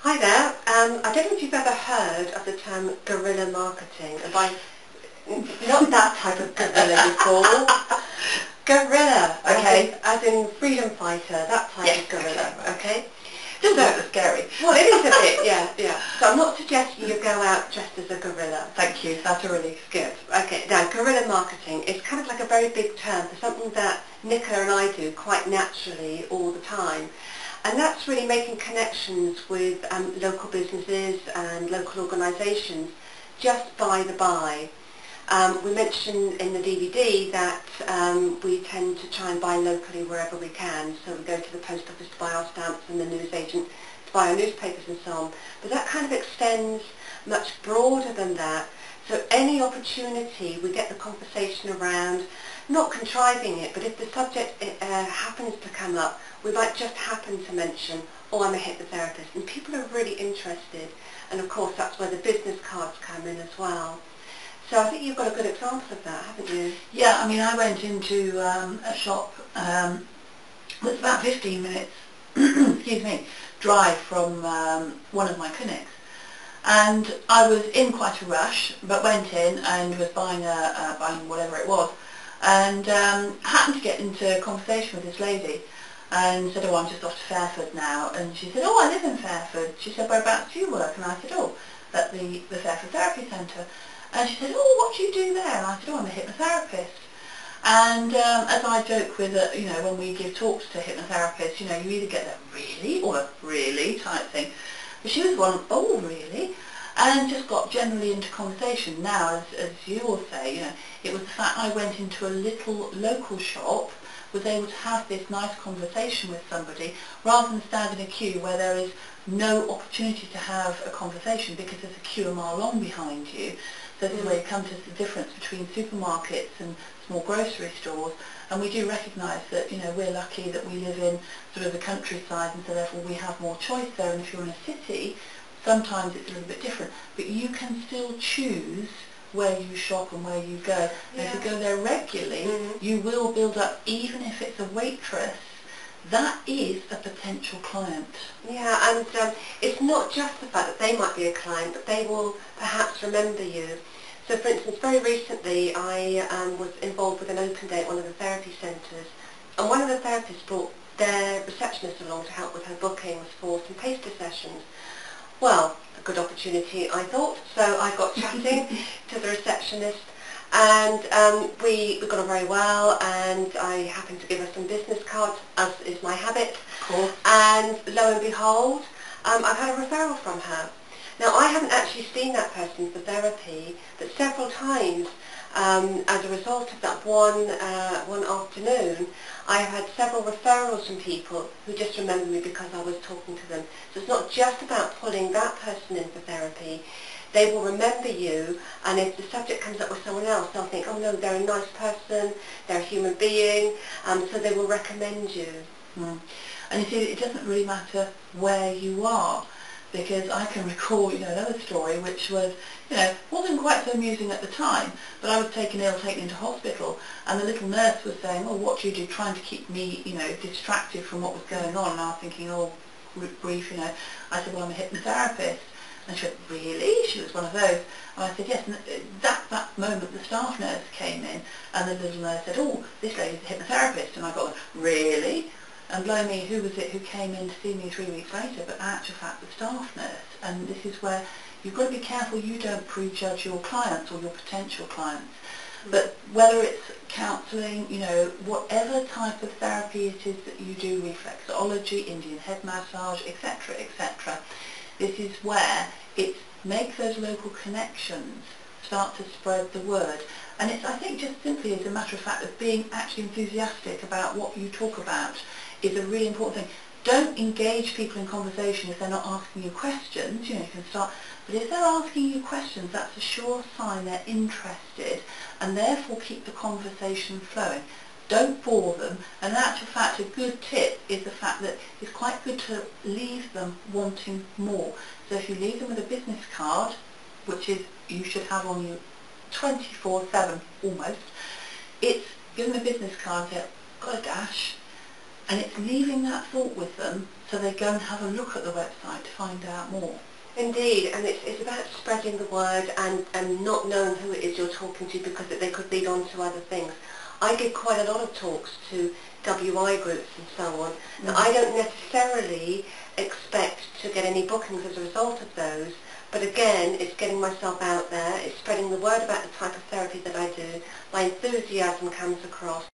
Hi there. I don't know if you've ever heard of the term guerrilla marketing, and by not that type of guerrilla before. Guerrilla, okay, as in freedom fighter, that type yes, of guerrilla. Okay. Still so, scary. Well, it is a bit, yeah. So I'm not suggesting you go out dressed as a guerrilla. Thank you. That's a relief. Good. Okay. Now, guerrilla marketing is kind of like a very big term for something that Nicola and I do quite naturally all the time. And that's really making connections with local businesses and local organisations just by the by. We mentioned in the DVD that we tend to try and buy locally wherever we can. So we go to the post office to buy our stamps and the newsagent to buy our newspapers and so on. But that kind of extends much broader than that. So any opportunity we get the conversation around, not contriving it, but if the subject happens to come up, we might just happen to mention, oh, I'm a hypnotherapist, and people are really interested. And of course that's where the business cards come in as well. So I think you've got a good example of that, haven't you? Yeah, I mean, I went into a shop that's about 15 minutes, excuse me, drive from one of my clinics. And I was in quite a rush, but went in and was buying buying whatever it was, and happened to get into conversation with this lady, and said, oh, I'm just off to Fairford now. And she said, oh, I live in Fairford. She said, whereabouts do you work? And I said, oh, at the Fairford Therapy Centre. And she said, oh, what do you do there? And I said, oh, I'm a hypnotherapist. And as I joke with, you know, when we give talks to hypnotherapists, you know, you either get that really or a really type thing. But she was one, oh, really? And just got generally into conversation. Now, as you all say, you know, it was the fact I went into a little local shop, was able to have this nice conversation with somebody, rather than stand in a queue where there is no opportunity to have a conversation because there's a queue a mile long behind you. So this is where you come to the difference between supermarkets and small grocery stores. And we do recognise that, you know, we're lucky that we live in sort of the countryside, and so therefore we have more choice there. And if you're in a city, sometimes it's a little bit different. But you can still choose where you shop and where you go. And if you go there regularly, you will build up, even if it's a waitress, that is a potential client. Yeah, and it's not just the fact that they might be a client, but they will perhaps remember you. So for instance, very recently I was involved with an open day at one of the therapy centres, and one of the therapists brought their receptionist along to help with her bookings for some taster sessions. Well, a good opportunity, I thought, so I got chatting to the receptionist, and we got on very well, and I happened to give her some business cards, as is my habit. Cool. And lo and behold, I've had a referral from her. Now, I haven't actually seen that person for therapy, but several times, as a result of that one afternoon, I have had several referrals from people who just remember me because I was talking to them. So it's not just about pulling that person in for therapy. They will remember you, and if the subject comes up with someone else, they'll think, oh no, they're a nice person, they're a human being, so they will recommend you. And you see, it doesn't really matter where you are, because I can recall, you know, another story which was, you know, wasn't quite so amusing at the time, but I was taken ill, taken into hospital, and the little nurse was saying, oh, what do you do, trying to keep me, you know, distracted from what was going on, and I was thinking, oh, grief, you know. I said, well, I'm a hypnotherapist. And she went, really? She was one of those. And I said, yes. And that moment the staff nurse came in, and the little nurse said, oh, this lady's a hypnotherapist. And I got, really? And blow me, who was it who came in to see me 3 weeks later? But in actual fact, the staff nurse. And this is where you've got to be careful you don't prejudge your clients or your potential clients. But whether it's counselling, you know, whatever type of therapy it is that you do, reflexology, Indian head massage, etc., etc., this is where it makes those local connections start to spread the word. And it's, I think, just simply as a matter of fact of being actually enthusiastic about what you talk about is a really important thing. Don't engage people in conversation if they're not asking you questions. You know, you can start, but if they're asking you questions, that's a sure sign they're interested, and therefore keep the conversation flowing. Don't bore them, and in actual fact a good tip is the fact that it's quite good to leave them wanting more. So if you leave them with a business card, which is you should have on you 24/7 almost, give them a business card, say, got a dash, and it's leaving that thought with them so they go and have a look at the website to find out more. Indeed, and it's about spreading the word and not knowing who it is you're talking to, because they could lead on to other things. I give quite a lot of talks to WI groups and so on. Now, I don't necessarily expect to get any bookings as a result of those, but again, it's getting myself out there, it's spreading the word about the type of therapy that I do, my enthusiasm comes across.